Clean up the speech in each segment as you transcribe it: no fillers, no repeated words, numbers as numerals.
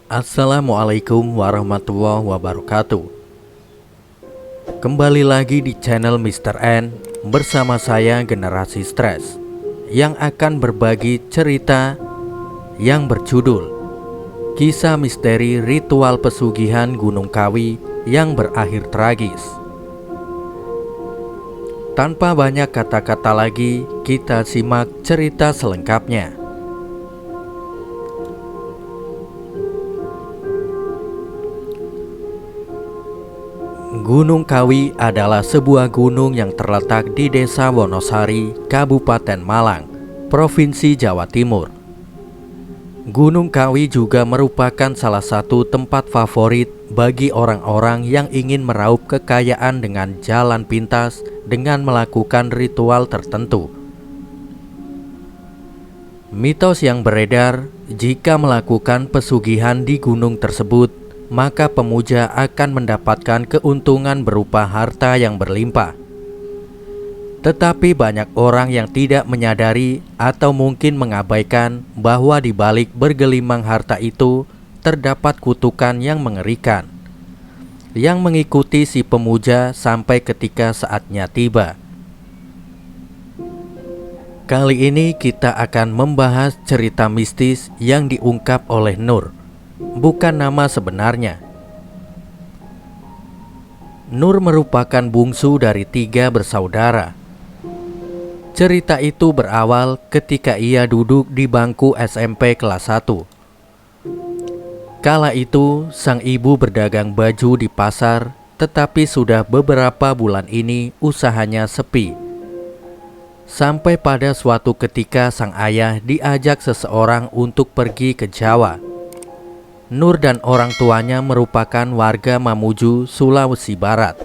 Assalamualaikum warahmatullahi wabarakatuh. Kembali lagi di channel Mr. N bersama saya Generasi Stres yang akan berbagi cerita yang berjudul Kisah Misteri Ritual Pesugihan Gunung Kawi yang berakhir tragis. Tanpa banyak kata-kata lagi, kita simak cerita selengkapnya. Gunung Kawi adalah sebuah gunung yang terletak di Desa Wonosari, Kabupaten Malang, Provinsi Jawa Timur. Gunung Kawi juga merupakan salah satu tempat favorit bagi orang-orang yang ingin meraup kekayaan dengan jalan pintas dengan melakukan ritual tertentu. Mitos yang beredar, jika melakukan pesugihan di gunung tersebut, maka pemuja akan mendapatkan keuntungan berupa harta yang berlimpah. Tetapi banyak orang yang tidak menyadari atau mungkin mengabaikan bahwa di balik bergelimang harta itu terdapat kutukan yang mengerikan yang mengikuti si pemuja sampai ketika saatnya tiba. Kali ini kita akan membahas cerita mistis yang diungkap oleh Nur, bukan nama sebenarnya. Nur merupakan bungsu dari 3 bersaudara. Cerita itu berawal ketika ia duduk di bangku SMP kelas 1. Kala itu sang ibu berdagang baju di pasar, tetapi sudah beberapa bulan ini usahanya sepi. Sampai pada suatu ketika sang ayah diajak seseorang untuk pergi ke Jawa. Nur dan orang tuanya merupakan warga Mamuju, Sulawesi Barat.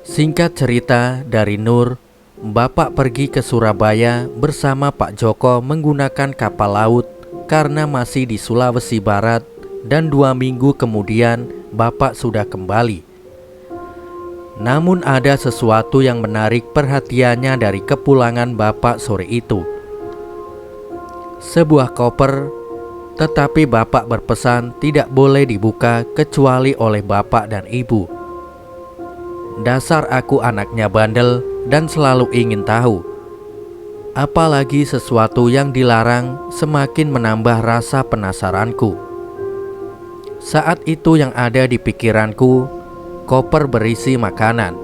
Singkat cerita dari Nur, Bapak pergi ke Surabaya bersama Pak Joko menggunakan kapal laut karena masih di Sulawesi Barat, dan 2 minggu kemudian Bapak sudah kembali. Namun ada sesuatu yang menarik perhatiannya dari kepulangan Bapak sore itu. Sebuah koper, tetapi Bapak berpesan tidak boleh dibuka kecuali oleh Bapak dan Ibu. Dasar aku anaknya bandel dan selalu ingin tahu. Apalagi sesuatu yang dilarang semakin menambah rasa penasaranku. Saat itu yang ada di pikiranku, koper berisi makanan.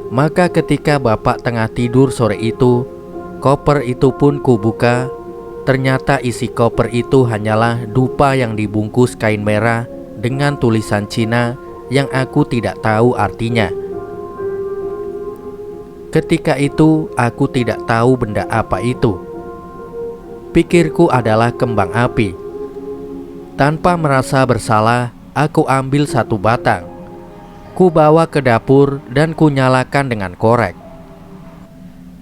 Maka ketika Bapak tengah tidur sore itu, koper itu pun kubuka. Ternyata isi koper itu hanyalah dupa yang dibungkus kain merah dengan tulisan Cina yang aku tidak tahu artinya. Ketika itu aku tidak tahu benda apa itu. Pikirku adalah kembang api. Tanpa merasa bersalah, aku ambil 1 batang. Ku bawa ke dapur dan ku nyalakan dengan korek.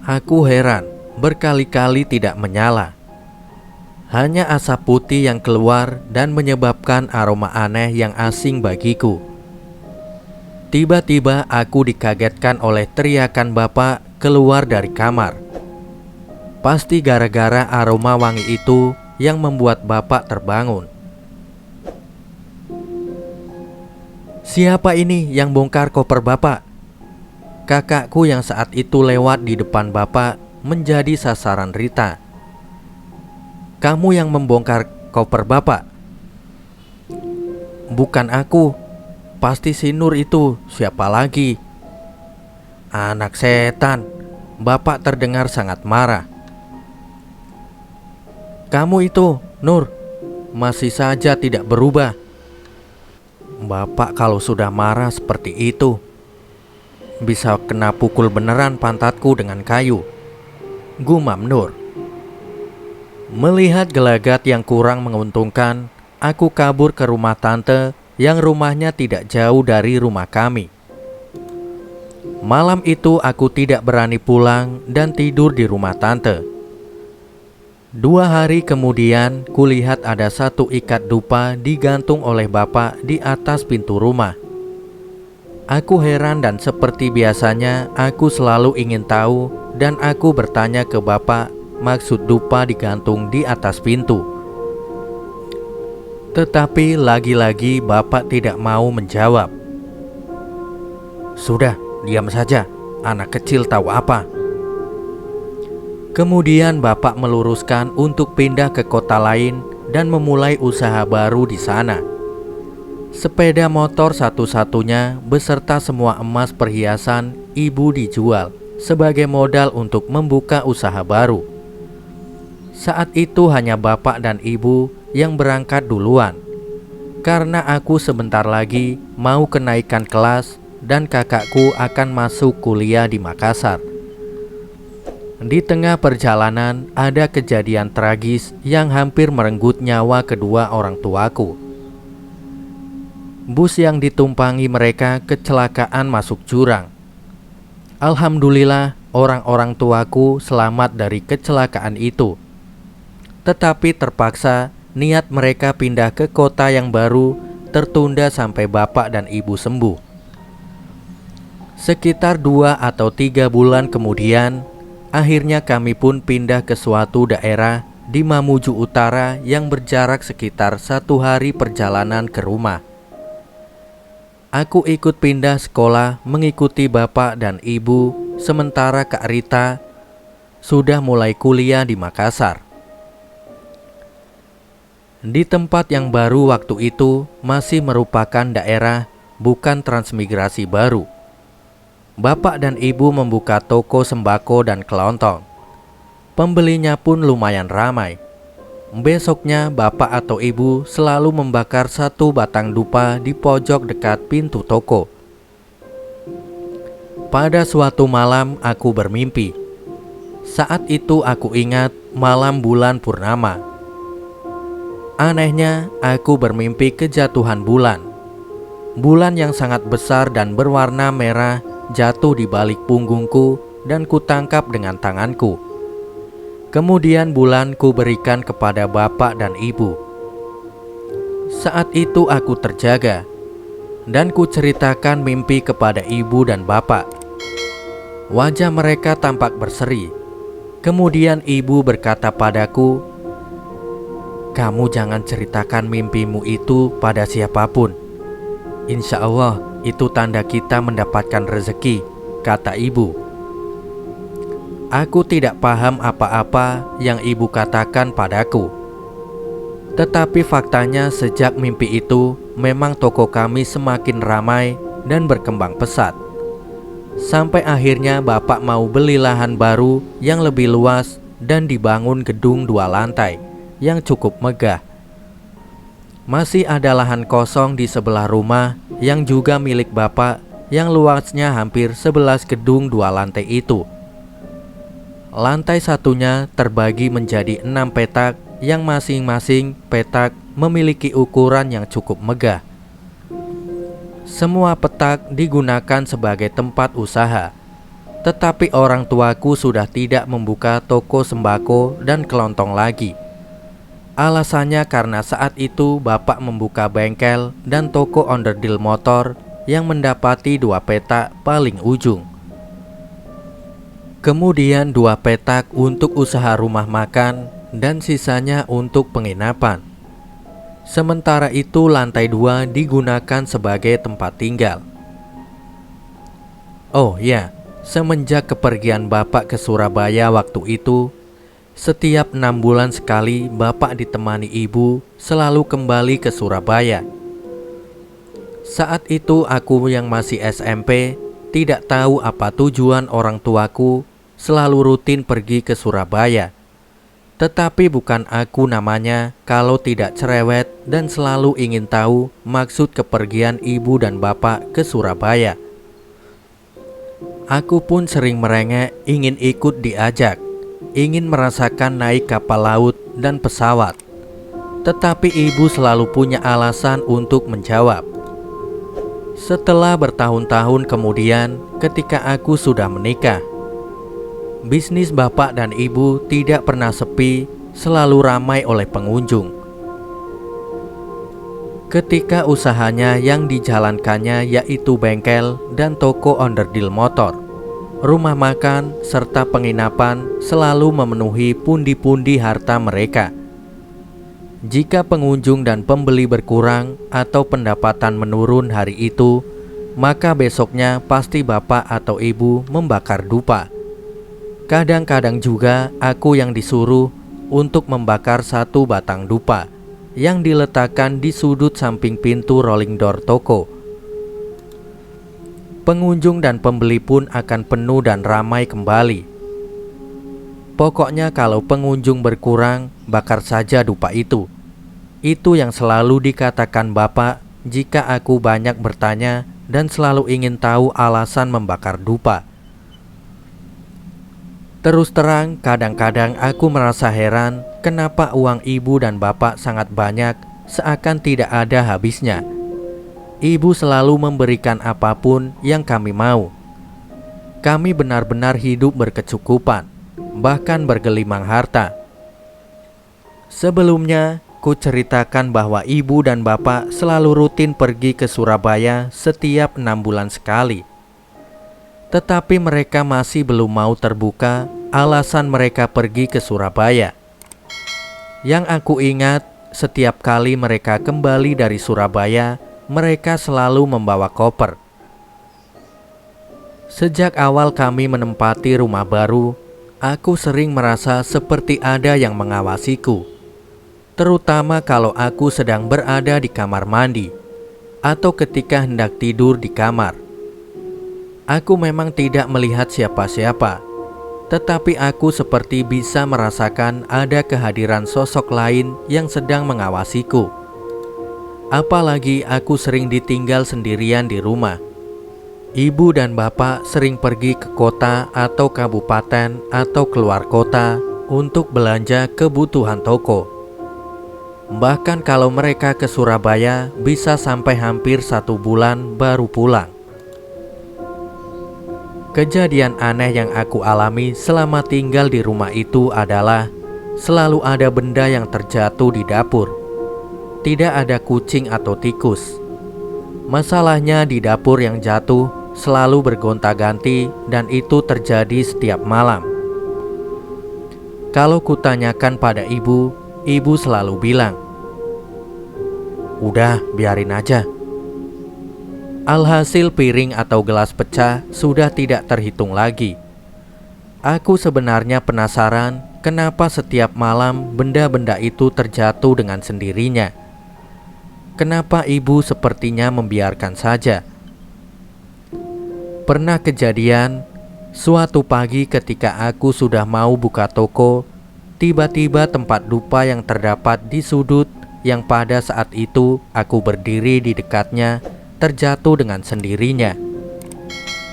Aku heran, berkali-kali tidak menyala. Hanya asap putih yang keluar dan menyebabkan aroma aneh yang asing bagiku. Tiba-tiba aku dikagetkan oleh teriakan Bapak keluar dari kamar. Pasti gara-gara aroma wangi itu yang membuat Bapak terbangun. "Siapa ini yang bongkar koper Bapak?" Kakakku yang saat itu lewat di depan Bapak menjadi sasaran Rita. "Kamu yang membongkar koper Bapak?" "Bukan aku. Pasti si Nur itu, siapa lagi?" "Anak setan." Bapak terdengar sangat marah. "Kamu itu, Nur, masih saja tidak berubah." "Bapak kalau sudah marah seperti itu, bisa kena pukul beneran pantatku dengan kayu," gumam Nur. Melihat gelagat yang kurang menguntungkan, aku kabur ke rumah tante yang rumahnya tidak jauh dari rumah kami. Malam itu aku tidak berani pulang dan tidur di rumah tante. 2 hari kemudian kulihat ada 1 ikat dupa digantung oleh Bapak di atas pintu rumah. Aku heran dan seperti biasanya aku selalu ingin tahu, dan aku bertanya ke Bapak maksud dupa digantung di atas pintu. Tetapi lagi-lagi bapak tidak mau menjawab. "Sudah, diam saja. Anak kecil tahu apa?" Kemudian bapak meluruskan untuk pindah ke kota lain dan memulai usaha baru di sana. Sepeda motor satu-satunya beserta semua emas perhiasan ibu dijual sebagai modal untuk membuka usaha baru. Saat itu hanya bapak dan ibu yang berangkat duluan, karena aku sebentar lagi mau kenaikan kelas dan kakakku akan masuk kuliah di Makassar. Di tengah perjalanan ada kejadian tragis yang hampir merenggut nyawa kedua orang tuaku. Bus yang ditumpangi mereka kecelakaan masuk jurang. Alhamdulillah orang-orang tuaku selamat dari kecelakaan itu. Tetapi terpaksa niat mereka pindah ke kota yang baru tertunda sampai bapak dan ibu sembuh. Sekitar 2 atau 3 bulan kemudian, akhirnya kami pun pindah ke suatu daerah di Mamuju Utara yang berjarak sekitar 1 hari perjalanan ke rumah. Aku ikut pindah sekolah mengikuti bapak dan ibu, sementara Kak Rita sudah mulai kuliah di Makassar. Di tempat yang baru waktu itu masih merupakan daerah bukan transmigrasi baru. Bapak dan ibu membuka toko sembako dan kelontong. Pembelinya pun lumayan ramai. Besoknya bapak atau ibu selalu membakar 1 batang dupa di pojok dekat pintu toko. Pada suatu malam aku bermimpi. Saat itu aku ingat malam bulan purnama. Anehnya aku bermimpi kejatuhan bulan. Bulan yang sangat besar dan berwarna merah jatuh di balik punggungku dan kutangkap dengan tanganku. Kemudian bulan ku berikan kepada bapak dan ibu. Saat itu aku terjaga dan ku ceritakan mimpi kepada ibu dan bapak. Wajah mereka tampak berseri. Kemudian ibu berkata padaku, "Kamu jangan ceritakan mimpimu itu pada siapapun. Insya Allah itu tanda kita mendapatkan rezeki," kata ibu. Aku tidak paham apa-apa yang ibu katakan padaku. Tetapi faktanya sejak mimpi itu memang toko kami semakin ramai dan berkembang pesat. Sampai akhirnya bapak mau beli lahan baru yang lebih luas dan dibangun gedung 2 lantai yang cukup megah. Masih ada lahan kosong di sebelah rumah yang juga milik bapak yang luasnya hampir 11 gedung 2 lantai itu. Lantai satunya terbagi menjadi 6 petak yang masing-masing petak memiliki ukuran yang cukup megah. Semua petak digunakan sebagai tempat usaha. Tetapi orang tuaku sudah tidak membuka toko sembako dan kelontong lagi. Alasannya karena saat itu bapak membuka bengkel dan toko onderdil motor yang mendapati 2 petak paling ujung. Kemudian 2 petak untuk usaha rumah makan dan sisanya untuk penginapan. Sementara itu lantai 2 digunakan sebagai tempat tinggal. Oh ya, semenjak kepergian bapak ke Surabaya waktu itu, setiap 6 bulan sekali bapak ditemani ibu selalu kembali ke Surabaya. Saat itu aku yang masih SMP tidak tahu apa tujuan orang tuaku selalu rutin pergi ke Surabaya. Tetapi bukan aku namanya kalau tidak cerewet dan selalu ingin tahu maksud kepergian ibu dan bapak ke Surabaya. Aku pun sering merengek ingin ikut diajak, ingin merasakan naik kapal laut dan pesawat. Tetapi ibu selalu punya alasan untuk menjawab. Setelah bertahun-tahun kemudian, ketika aku sudah menikah, bisnis bapak dan ibu tidak pernah sepi, selalu ramai oleh pengunjung. Ketika usahanya yang dijalankannya yaitu bengkel dan toko onderdil motor, rumah makan serta penginapan selalu memenuhi pundi-pundi harta mereka. Jika pengunjung dan pembeli berkurang atau pendapatan menurun hari itu, maka besoknya pasti bapak atau ibu membakar dupa. Kadang-kadang juga aku yang disuruh untuk membakar satu batang dupa yang diletakkan di sudut samping pintu rolling door toko. Pengunjung dan pembeli pun akan penuh dan ramai kembali. Pokoknya kalau pengunjung berkurang, bakar saja dupa itu. Itu yang selalu dikatakan bapak jika aku banyak bertanya dan selalu ingin tahu alasan membakar dupa. Terus terang, kadang-kadang aku merasa heran kenapa uang ibu dan bapak sangat banyak, seakan tidak ada habisnya. Ibu selalu memberikan apapun yang kami mau. Kami benar-benar hidup berkecukupan, bahkan bergelimang harta. Sebelumnya, ku ceritakan bahwa ibu dan bapak selalu rutin pergi ke Surabaya setiap 6 bulan sekali. Tetapi mereka masih belum mau terbuka alasan mereka pergi ke Surabaya. Yang aku ingat, setiap kali mereka kembali dari Surabaya, mereka selalu membawa koper. Sejak awal kami menempati rumah baru, aku sering merasa seperti ada yang mengawasiku. Terutama kalau aku sedang berada di kamar mandi atau ketika hendak tidur di kamar. Aku memang tidak melihat siapa-siapa, tetapi aku seperti bisa merasakan ada kehadiran sosok lain yang sedang mengawasiku. Apalagi aku sering ditinggal sendirian di rumah. Ibu dan bapak sering pergi ke kota atau kabupaten atau keluar kota untuk belanja kebutuhan toko. Bahkan kalau mereka ke Surabaya bisa sampai hampir 1 bulan baru pulang. Kejadian aneh yang aku alami selama tinggal di rumah itu adalah selalu ada benda yang terjatuh di dapur. Tidak ada kucing atau tikus. Masalahnya di dapur yang jatuh selalu bergonta-ganti dan itu terjadi setiap malam. Kalau kutanyakan pada ibu, ibu selalu bilang, "Udah, biarin aja." Alhasil piring atau gelas pecah sudah tidak terhitung lagi. Aku sebenarnya penasaran kenapa setiap malam benda-benda itu terjatuh dengan sendirinya. Kenapa ibu sepertinya membiarkan saja? Pernah kejadian, suatu pagi ketika aku sudah mau buka toko, tiba-tiba tempat dupa yang terdapat di sudut yang pada saat itu aku berdiri di dekatnya terjatuh dengan sendirinya,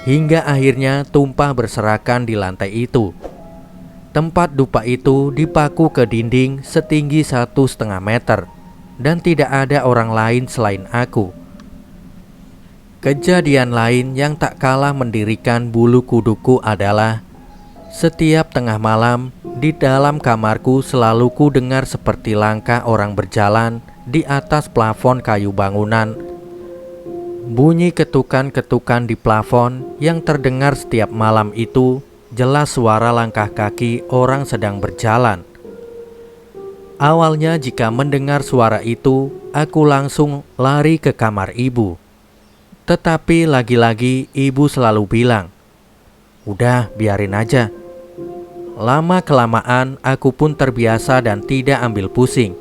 hingga akhirnya tumpah berserakan di lantai itu. Tempat dupa itu dipaku ke dinding setinggi 1,5 meter dan tidak ada orang lain selain aku. Kejadian lain yang tak kalah mendirikan bulu kuduku adalah setiap tengah malam di dalam kamarku selalu ku dengar seperti langkah orang berjalan di atas plafon kayu bangunan. Bunyi ketukan-ketukan di plafon yang terdengar setiap malam itu jelas suara langkah kaki orang sedang berjalan. Awalnya jika mendengar suara itu, aku langsung lari ke kamar ibu. Tetapi lagi-lagi ibu selalu bilang, "Udah, biarin aja." Lama-kelamaan aku pun terbiasa dan tidak ambil pusing.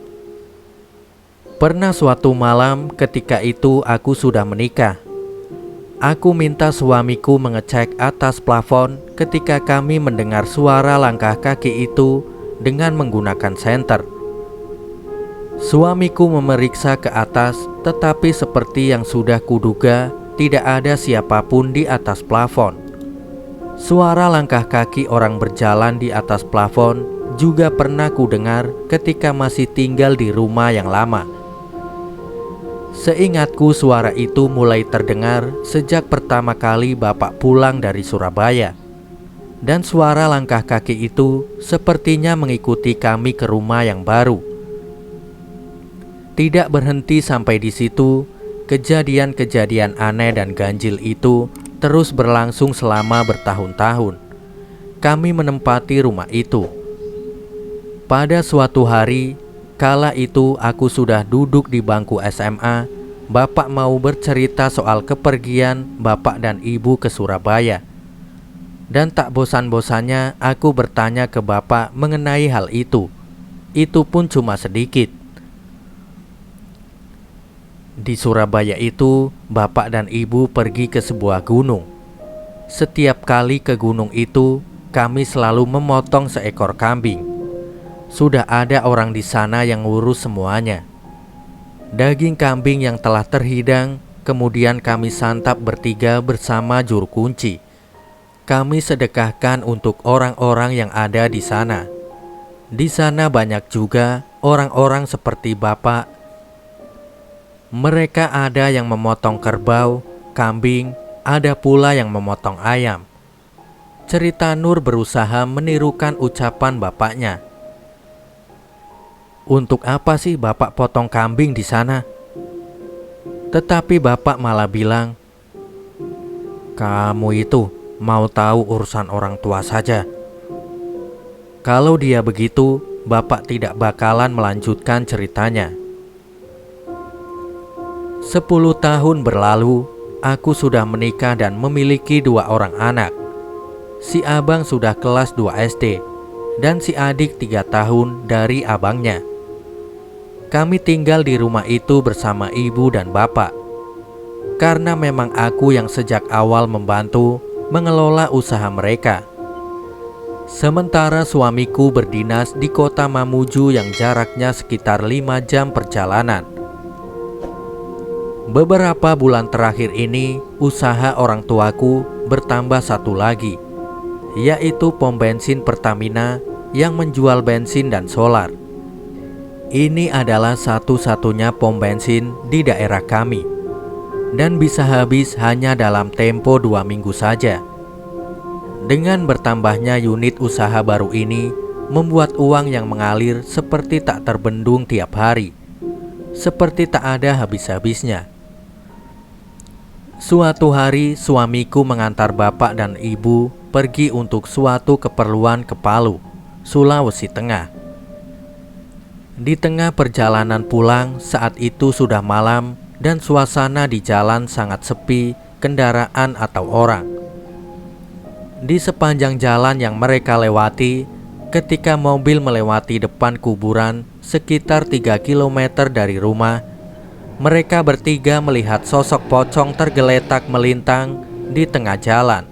Pernah suatu malam ketika itu aku sudah menikah. Aku minta suamiku mengecek atas plafon ketika kami mendengar suara langkah kaki itu dengan menggunakan senter. Suamiku memeriksa ke atas, tetapi seperti yang sudah kuduga, tidak ada siapapun di atas plafon. Suara langkah kaki orang berjalan di atas plafon juga pernah kudengar ketika masih tinggal di rumah yang lama. Seingatku suara itu mulai terdengar sejak pertama kali bapak pulang dari Surabaya. Dan suara langkah kaki itu sepertinya mengikuti kami ke rumah yang baru. Tidak berhenti sampai di situ, kejadian-kejadian aneh dan ganjil itu terus berlangsung selama bertahun-tahun. Kami menempati rumah itu. Pada suatu hari, Kala itu aku sudah duduk di bangku SMA. Bapak mau bercerita soal kepergian bapak dan ibu ke Surabaya. Dan tak bosan-bosannya aku bertanya ke bapak mengenai hal itu. Itu pun cuma sedikit. Di Surabaya itu, bapak dan ibu pergi ke sebuah gunung. Setiap kali ke gunung itu, kami selalu memotong seekor kambing. Sudah ada orang di sana yang ngurus semuanya. Daging kambing yang telah terhidang, kemudian kami santap bertiga bersama juru kunci. Kami sedekahkan untuk orang-orang yang ada di sana. Di sana banyak juga orang-orang seperti bapak. Mereka ada yang memotong kerbau, kambing, ada pula yang memotong ayam. Cerita Nur berusaha menirukan ucapan bapaknya. Untuk apa sih bapak potong kambing di sana? Tetapi bapak malah bilang, kamu itu mau tahu urusan orang tua saja. Kalau dia begitu, bapak tidak bakalan melanjutkan ceritanya. 10 tahun berlalu, aku sudah menikah dan memiliki 2 orang anak. Si abang sudah kelas 2 SD dan si adik 3 tahun dari abangnya. Kami tinggal di rumah itu bersama ibu dan bapak. Karena memang aku yang sejak awal membantu mengelola usaha mereka. Sementara suamiku berdinas di kota Mamuju yang jaraknya sekitar 5 jam perjalanan. Beberapa bulan terakhir ini, usaha orang tuaku bertambah satu lagi, yaitu pom bensin Pertamina yang menjual bensin dan solar. Ini adalah satu-satunya pom bensin di daerah kami, dan bisa habis hanya dalam tempo 2 minggu saja. Dengan bertambahnya unit usaha baru ini, membuat uang yang mengalir seperti tak terbendung tiap hari, seperti tak ada habis-habisnya. Suatu hari suamiku mengantar bapak dan ibu pergi untuk suatu keperluan ke Palu, Sulawesi Tengah. Di tengah perjalanan pulang, saat itu sudah malam dan suasana di jalan sangat sepi kendaraan atau orang. Di sepanjang jalan yang mereka lewati, ketika mobil melewati depan kuburan sekitar 3 km dari rumah, mereka bertiga melihat sosok pocong tergeletak melintang di tengah jalan.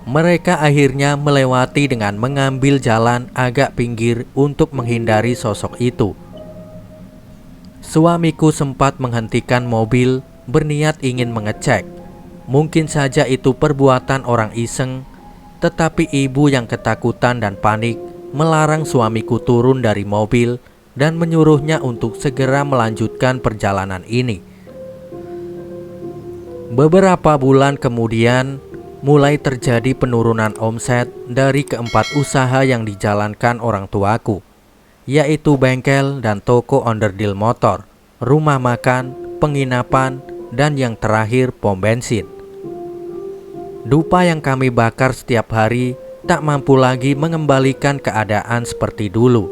Mereka akhirnya melewati dengan mengambil jalan agak pinggir untuk menghindari sosok itu. Suamiku sempat menghentikan mobil, berniat ingin mengecek. Mungkin saja itu perbuatan orang iseng, tetapi ibu yang ketakutan dan panik melarang suamiku turun dari mobil dan menyuruhnya untuk segera melanjutkan perjalanan ini. Beberapa bulan kemudian, mulai terjadi penurunan omset dari keempat usaha yang dijalankan orang tuaku, yaitu bengkel dan toko onderdil motor, rumah makan, penginapan, dan yang terakhir pom bensin. Dupa yang kami bakar setiap hari tak mampu lagi mengembalikan keadaan seperti dulu.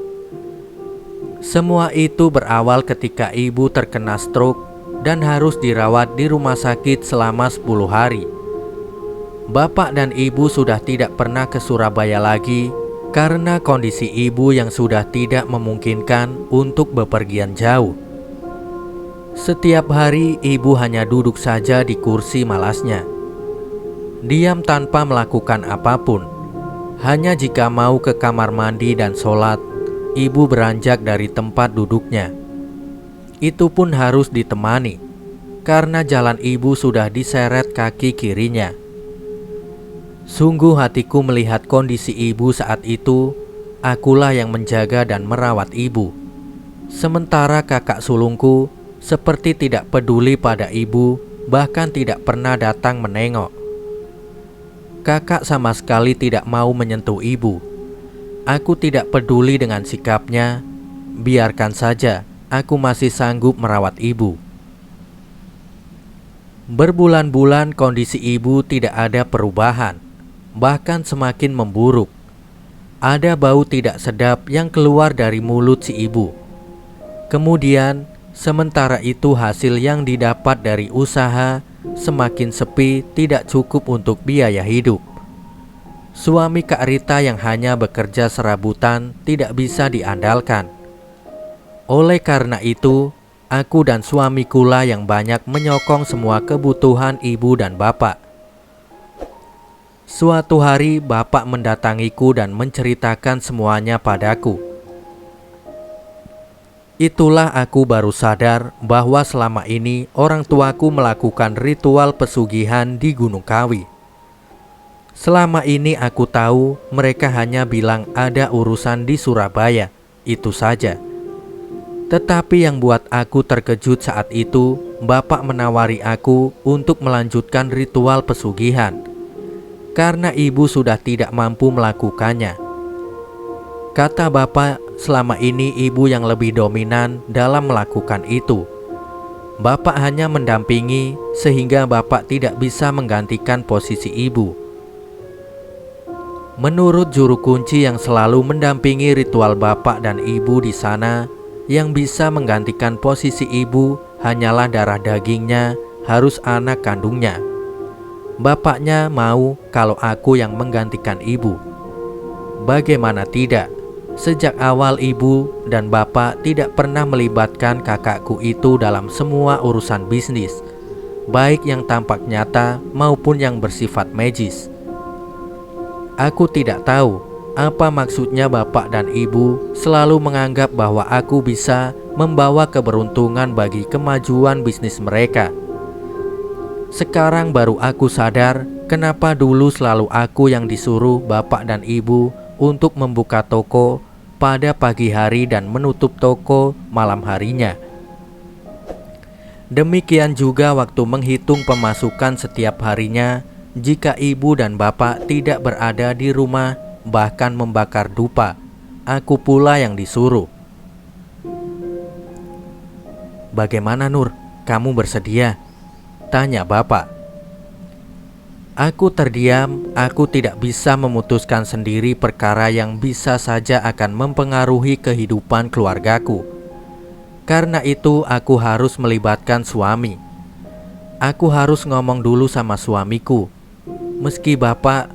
Semua itu berawal ketika ibu terkena stroke dan harus dirawat di rumah sakit selama 10 hari. Bapak dan ibu sudah tidak pernah ke Surabaya lagi karena kondisi ibu yang sudah tidak memungkinkan untuk bepergian jauh. Setiap hari ibu hanya duduk saja di kursi malasnya, diam tanpa melakukan apapun. Hanya jika mau ke kamar mandi dan sholat, ibu beranjak dari tempat duduknya. Itu pun harus ditemani, karena jalan ibu sudah diseret kaki kirinya. Sungguh hatiku melihat kondisi ibu saat itu. Akulah yang menjaga dan merawat ibu. Sementara kakak sulungku seperti tidak peduli pada ibu, bahkan tidak pernah datang menengok. Kakak sama sekali tidak mau menyentuh ibu. Aku tidak peduli dengan sikapnya. Biarkan saja, aku masih sanggup merawat ibu. Berbulan-bulan kondisi ibu tidak ada perubahan, bahkan semakin memburuk. Ada bau tidak sedap yang keluar dari mulut si ibu. Kemudian, sementara itu hasil yang didapat dari usaha semakin sepi, tidak cukup untuk biaya hidup. Suami Kak Rita yang hanya bekerja serabutan tidak bisa diandalkan. Oleh karena itu, aku dan suamikulah yang banyak menyokong semua kebutuhan ibu dan bapak. Suatu hari bapak mendatangiku dan menceritakan semuanya padaku. Itulah aku baru sadar bahwa selama ini orang tuaku melakukan ritual pesugihan di Gunung Kawi. Selama ini aku tahu mereka hanya bilang ada urusan di Surabaya, itu saja. Tetapi yang buat aku terkejut saat itu, bapak menawari aku untuk melanjutkan ritual pesugihan karena ibu sudah tidak mampu melakukannya. Kata bapak, selama ini ibu yang lebih dominan dalam melakukan itu. Bapak hanya mendampingi sehingga bapak tidak bisa menggantikan posisi ibu. Menurut juru kunci yang selalu mendampingi ritual bapak dan ibu di sana, yang bisa menggantikan posisi ibu hanyalah darah dagingnya, harus anak kandungnya. Bapaknya mau kalau aku yang menggantikan ibu. Bagaimana tidak? Sejak awal ibu dan bapak tidak pernah melibatkan kakakku itu dalam semua urusan bisnis, baik yang tampak nyata maupun yang bersifat magis. Aku tidak tahu apa maksudnya bapak dan ibu selalu menganggap bahwa aku bisa membawa keberuntungan bagi kemajuan bisnis mereka. Sekarang baru aku sadar kenapa dulu selalu aku yang disuruh bapak dan ibu untuk membuka toko pada pagi hari dan menutup toko malam harinya. Demikian juga waktu menghitung pemasukan setiap harinya, jika ibu dan bapak tidak berada di rumah, bahkan membakar dupa, aku pula yang disuruh. Bagaimana Nur, kamu bersedia? Tanya bapak. Aku terdiam, aku tidak bisa memutuskan sendiri perkara yang bisa saja akan mempengaruhi kehidupan keluargaku. Karena itu aku harus melibatkan suami. Aku harus ngomong dulu sama suamiku. Meski bapak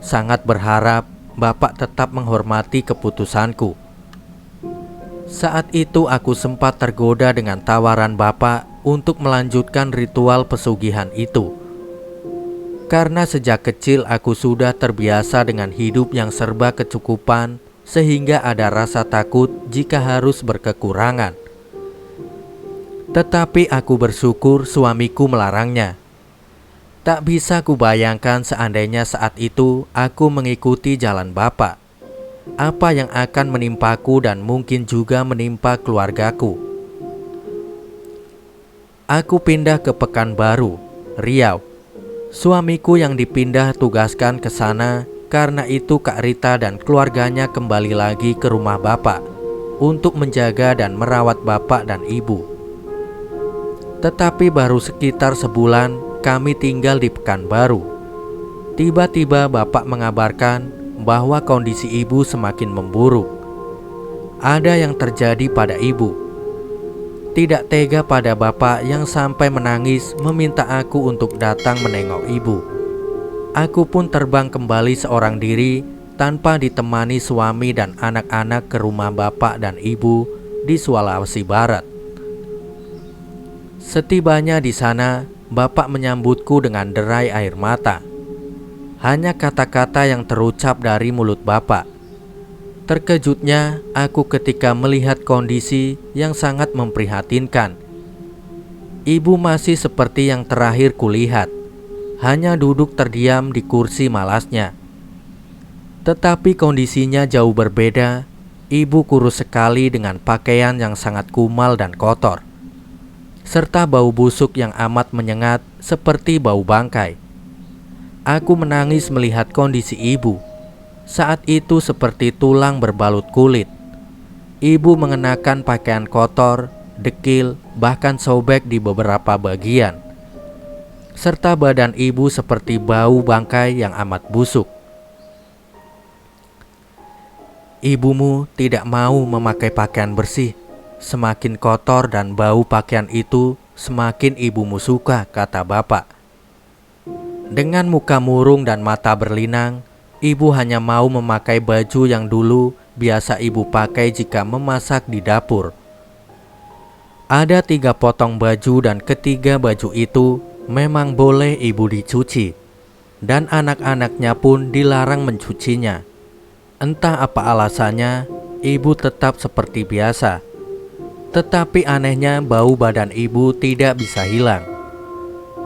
sangat berharap bapak tetap menghormati keputusanku. Saat itu aku sempat tergoda dengan tawaran bapak untuk melanjutkan ritual pesugihan itu. Karena sejak kecil aku sudah terbiasa dengan hidup yang serba kecukupan, sehingga ada rasa takut jika harus berkekurangan. Tetapi aku bersyukur suamiku melarangnya. Tak bisa kubayangkan seandainya saat itu aku mengikuti jalan bapak, apa yang akan menimpaku dan mungkin juga menimpa keluargaku. Aku pindah ke Pekanbaru, Riau. Suamiku yang dipindah tugaskan ke sana, karena itu Kak Rita dan keluarganya kembali lagi ke rumah bapak untuk menjaga dan merawat bapak dan ibu. Tetapi baru sekitar sebulan kami tinggal di Pekanbaru. Tiba-tiba bapak mengabarkan bahwa kondisi ibu semakin memburuk. Ada yang terjadi pada ibu. Tidak tega pada bapak yang sampai menangis meminta aku untuk datang menengok ibu. Aku pun terbang kembali seorang diri tanpa ditemani suami dan anak-anak ke rumah bapak dan ibu di Sulawesi Barat. Setibanya di sana, bapak menyambutku dengan derai air mata. Hanya kata-kata yang terucap dari mulut bapak. Terkejutnya aku ketika melihat kondisi yang sangat memprihatinkan. Ibu masih seperti yang terakhir kulihat, hanya duduk terdiam di kursi malasnya. Tetapi kondisinya jauh berbeda. Ibu kurus sekali dengan pakaian yang sangat kumal dan kotor, serta bau busuk yang amat menyengat seperti bau bangkai. Aku menangis melihat kondisi ibu. Saat itu seperti tulang berbalut kulit. Ibu mengenakan pakaian kotor, dekil, bahkan sobek di beberapa bagian. Serta badan ibu seperti bau bangkai yang amat busuk. Ibumu tidak mau memakai pakaian bersih. Semakin kotor dan bau pakaian itu, semakin ibumu suka, kata bapak. Dengan muka murung dan mata berlinang, ibu hanya mau memakai baju yang dulu biasa ibu pakai jika memasak di dapur. Ada 3 potong baju dan ketiga baju itu memang boleh ibu dicuci. Dan anak-anaknya pun dilarang mencucinya. Entah apa alasannya, ibu tetap seperti biasa. Tetapi anehnya bau badan ibu tidak bisa hilang.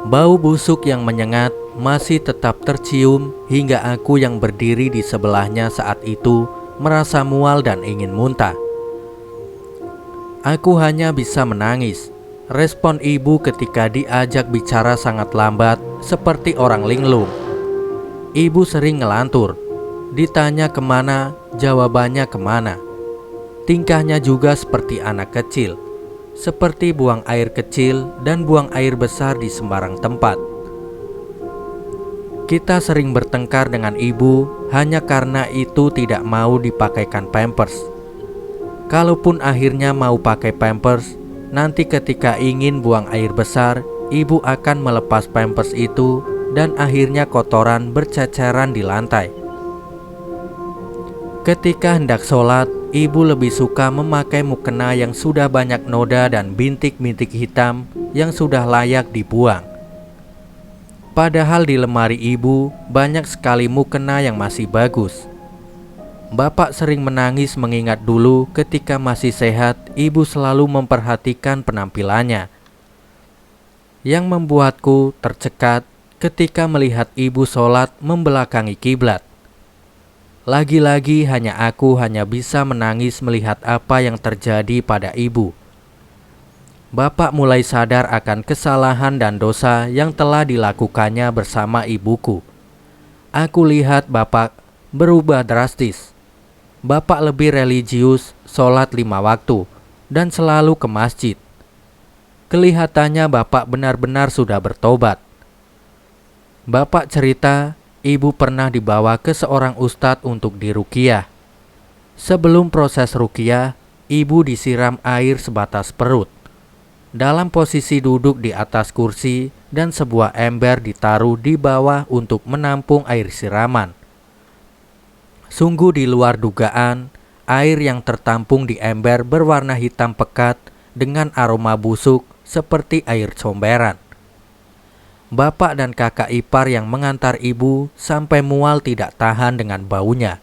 Bau busuk yang menyengat masih tetap tercium hingga aku yang berdiri di sebelahnya saat itu merasa mual dan ingin muntah. Aku hanya bisa menangis. Respon ibu ketika diajak bicara sangat lambat, seperti orang linglung. Ibu sering ngelantur. Ditanya kemana, jawabannya kemana. Tingkahnya juga seperti anak kecil, seperti buang air kecil dan buang air besar di sembarang tempat. Kita sering bertengkar dengan ibu hanya karena itu tidak mau dipakaikan pampers. Kalaupun akhirnya mau pakai pampers, nanti ketika ingin buang air besar, ibu akan melepas pampers itu dan akhirnya kotoran berceceran di lantai. Ketika hendak sholat, ibu lebih suka memakai mukena yang sudah banyak noda dan bintik-bintik hitam yang sudah layak dibuang. Padahal di lemari ibu banyak sekali mukena yang masih bagus. Bapak sering menangis mengingat dulu ketika masih sehat, ibu selalu memperhatikan penampilannya. Yang membuatku tercekat ketika melihat ibu sholat membelakangi kiblat. Lagi-lagi hanya aku hanya bisa menangis melihat apa yang terjadi pada ibu. Bapak mulai sadar akan kesalahan dan dosa yang telah dilakukannya bersama ibuku. Aku lihat bapak berubah drastis. Bapak lebih religius, sholat 5 waktu, dan selalu ke masjid. Kelihatannya bapak benar-benar sudah bertobat. Bapak cerita, ibu pernah dibawa ke seorang ustadz untuk diruqyah. Sebelum proses ruqyah, ibu disiram air sebatas perut. Dalam posisi duduk di atas kursi dan sebuah ember ditaruh di bawah untuk menampung air siraman. Sungguh di luar dugaan, air yang tertampung di ember berwarna hitam pekat dengan aroma busuk seperti air comberan. Bapak dan kakak ipar yang mengantar ibu sampai mual tidak tahan dengan baunya.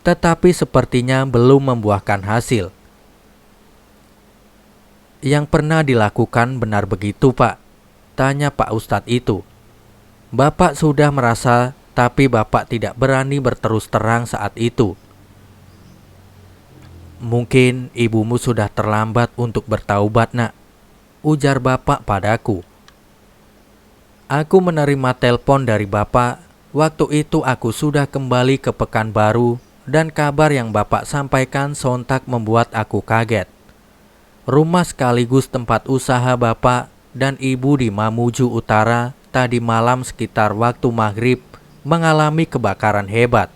Tetapi sepertinya belum membuahkan hasil. Yang pernah dilakukan benar begitu, Pak? Tanya Pak Ustadz itu. Bapak sudah merasa, tapi Bapak tidak berani berterus terang saat itu. Mungkin ibumu sudah terlambat untuk bertaubat, nak, ujar Bapak padaku. Aku menerima telepon dari Bapak. Waktu itu aku sudah kembali ke Pekanbaru dan kabar yang Bapak sampaikan sontak membuat aku kaget. Rumah sekaligus tempat usaha Bapak dan Ibu di Mamuju Utara tadi malam sekitar waktu maghrib mengalami kebakaran hebat.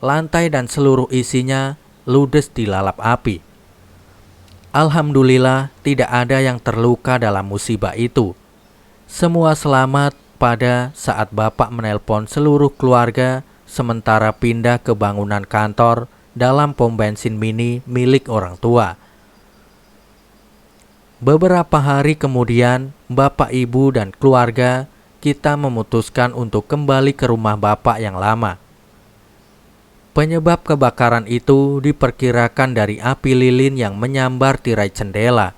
Lantai dan seluruh isinya ludes dilalap api. Alhamdulillah tidak ada yang terluka dalam musibah itu. Semua selamat pada saat Bapak menelpon seluruh keluarga sementara pindah ke bangunan kantor dalam pom bensin mini milik orang tua. Beberapa hari kemudian, Bapak, Ibu, dan keluarga kita memutuskan untuk kembali ke rumah Bapak yang lama. Penyebab kebakaran itu diperkirakan dari api lilin yang menyambar tirai jendela.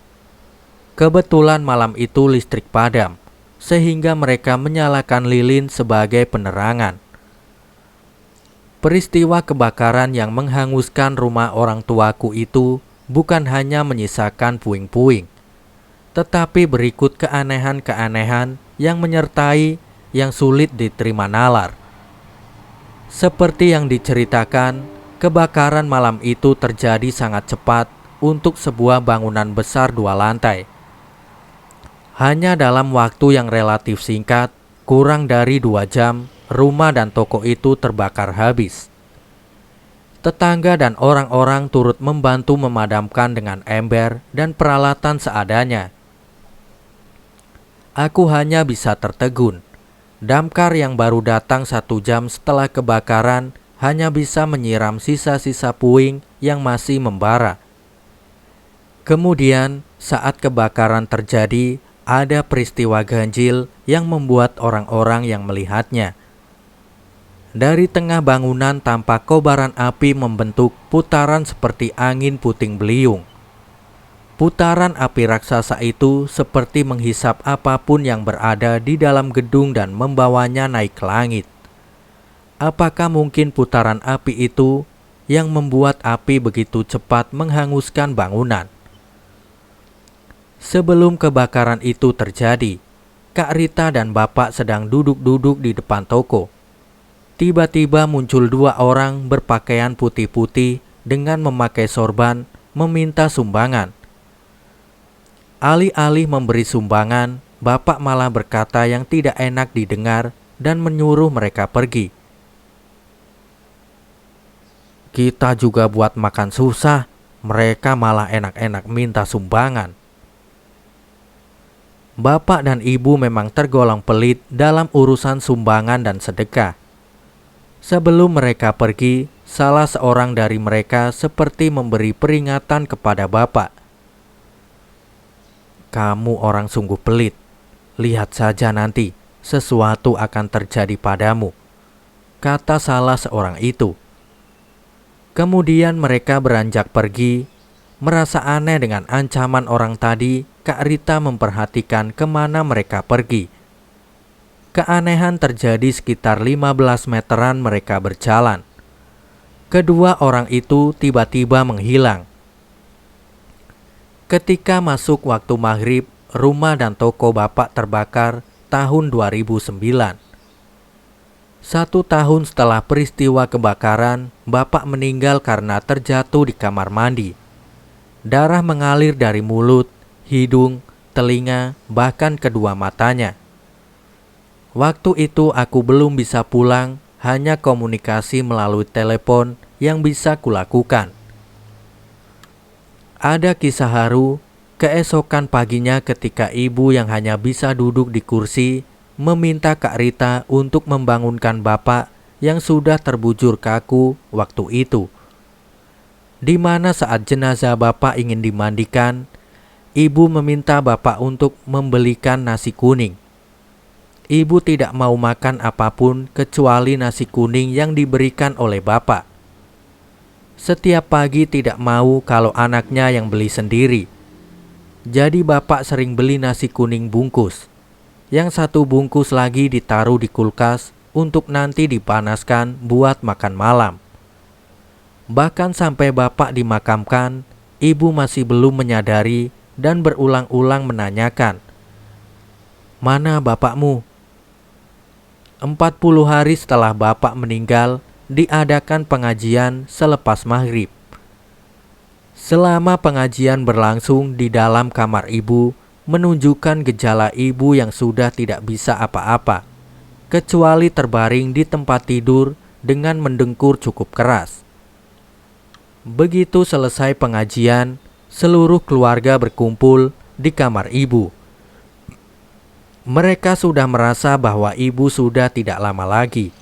Kebetulan malam itu listrik padam, sehingga mereka menyalakan lilin sebagai penerangan. Peristiwa kebakaran yang menghanguskan rumah orang tuaku itu bukan hanya menyisakan puing-puing, tetapi berikut keanehan-keanehan yang menyertai yang sulit diterima nalar. Seperti yang diceritakan, kebakaran malam itu terjadi sangat cepat untuk sebuah bangunan besar 2 lantai. Hanya dalam waktu yang relatif singkat, kurang dari 2 jam, rumah dan toko itu terbakar habis. Tetangga dan orang-orang turut membantu memadamkan dengan ember dan peralatan seadanya. Aku hanya bisa tertegun. Damkar yang baru datang 1 jam setelah kebakaran hanya bisa menyiram sisa-sisa puing yang masih membara. Kemudian, saat kebakaran terjadi, ada peristiwa ganjil yang membuat orang-orang yang melihatnya. Dari tengah bangunan tampak kobaran api membentuk putaran seperti angin puting beliung. Putaran api raksasa itu seperti menghisap apapun yang berada di dalam gedung dan membawanya naik ke langit. Apakah mungkin putaran api itu yang membuat api begitu cepat menghanguskan bangunan? Sebelum kebakaran itu terjadi, Kak Rita dan Bapak sedang duduk-duduk di depan toko. Tiba-tiba muncul 2 orang berpakaian putih-putih dengan memakai sorban meminta sumbangan. Alih-alih memberi sumbangan, Bapak malah berkata yang tidak enak didengar dan menyuruh mereka pergi. Kita juga buat makan susah, mereka malah enak-enak minta sumbangan. Bapak dan Ibu memang tergolong pelit dalam urusan sumbangan dan sedekah. Sebelum mereka pergi, salah seorang dari mereka seperti memberi peringatan kepada Bapak. Kamu orang sungguh pelit. Lihat saja nanti, sesuatu akan terjadi padamu, kata salah seorang itu. Kemudian mereka beranjak pergi. Merasa aneh dengan ancaman orang tadi, Kak Rita memperhatikan kemana mereka pergi. Keanehan terjadi sekitar 15 meteran mereka berjalan. Kedua orang itu tiba-tiba menghilang. Ketika masuk waktu maghrib, rumah dan toko Bapak terbakar tahun 2009. 1 tahun setelah peristiwa kebakaran, Bapak meninggal karena terjatuh di kamar mandi. Darah mengalir dari mulut, hidung, telinga, bahkan kedua matanya. Waktu itu aku belum bisa pulang, hanya komunikasi melalui telepon yang bisa kulakukan. Ada kisah haru, keesokan paginya ketika ibu yang hanya bisa duduk di kursi meminta Kak Rita untuk membangunkan Bapak yang sudah terbujur kaku waktu itu. Di mana saat jenazah Bapak ingin dimandikan, ibu meminta Bapak untuk membelikan nasi kuning. Ibu tidak mau makan apapun kecuali nasi kuning yang diberikan oleh Bapak. Setiap pagi tidak mau kalau anaknya yang beli sendiri. Jadi Bapak sering beli nasi kuning bungkus. Yang 1 bungkus lagi ditaruh di kulkas untuk nanti dipanaskan buat makan malam. Bahkan sampai Bapak dimakamkan, ibu masih belum menyadari dan berulang-ulang menanyakan, "Mana bapakmu?" 40 hari setelah Bapak meninggal, diadakan pengajian selepas maghrib. Selama pengajian berlangsung di dalam kamar ibu, menunjukkan gejala ibu yang sudah tidak bisa apa-apa, kecuali terbaring di tempat tidur dengan mendengkur cukup keras. Begitu selesai pengajian, seluruh keluarga berkumpul di kamar ibu. Mereka sudah merasa bahwa ibu sudah tidak lama lagi.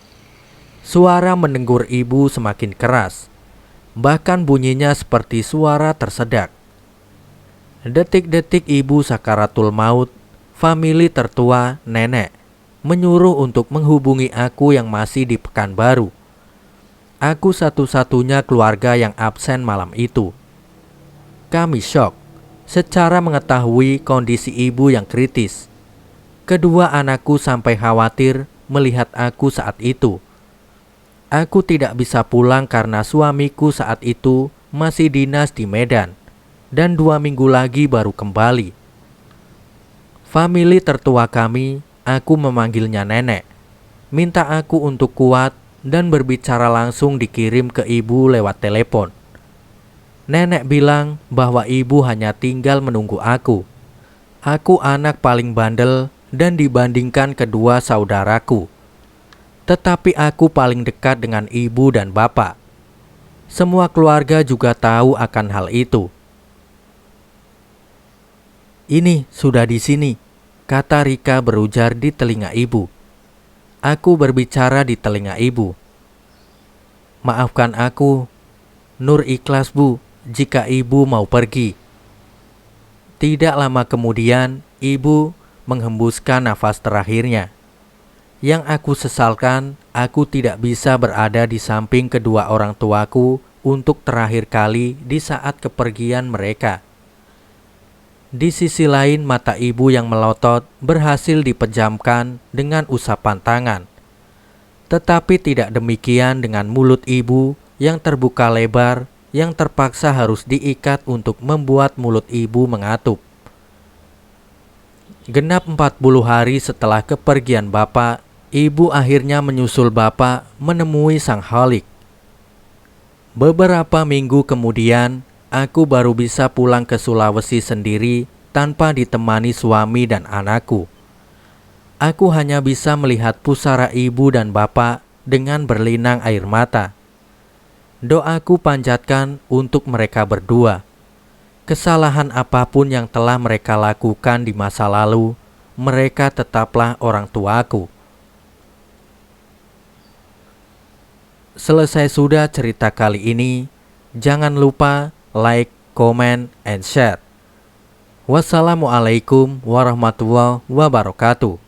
Suara mendengkur ibu semakin keras, bahkan bunyinya seperti suara tersedak. Detik-detik ibu sakaratul maut, famili tertua, nenek, menyuruh untuk menghubungi aku yang masih di Pekanbaru. Aku satu-satunya keluarga yang absen malam itu. Kami syok secara mengetahui kondisi ibu yang kritis. Kedua anakku sampai khawatir melihat aku saat itu. Aku tidak bisa pulang karena suamiku saat itu masih dinas di Medan dan 2 minggu lagi baru kembali. Famili tertua kami, aku memanggilnya nenek, minta aku untuk kuat dan berbicara langsung dikirim ke ibu lewat telepon. Nenek bilang bahwa ibu hanya tinggal menunggu aku. Aku anak paling bandel dan dibandingkan kedua saudaraku. Tetapi aku paling dekat dengan ibu dan bapak. Semua keluarga juga tahu akan hal itu. "Ini sudah di sini," kata Rika berujar di telinga ibu. Aku berbicara di telinga ibu. "Maafkan aku, Nur ikhlas bu, jika ibu mau pergi." Tidak lama kemudian, ibu menghembuskan nafas terakhirnya. Yang aku sesalkan, aku tidak bisa berada di samping kedua orang tuaku untuk terakhir kali di saat kepergian mereka. Di sisi lain, mata ibu yang melotot berhasil dipejamkan dengan usapan tangan. Tetapi tidak demikian dengan mulut ibu yang terbuka lebar, yang terpaksa harus diikat untuk membuat mulut ibu mengatup. Genap 40 hari setelah kepergian bapak, ibu akhirnya menyusul bapak menemui sang Khalik. Beberapa minggu kemudian, aku baru bisa pulang ke Sulawesi sendiri tanpa ditemani suami dan anakku. Aku hanya bisa melihat pusara ibu dan bapak dengan berlinang air mata. Doaku panjatkan untuk mereka berdua. Kesalahan apapun yang telah mereka lakukan di masa lalu, mereka tetaplah orang tuaku. Selesai sudah cerita kali ini. Jangan lupa like, comment, and share. Wassalamualaikum warahmatullahi wabarakatuh.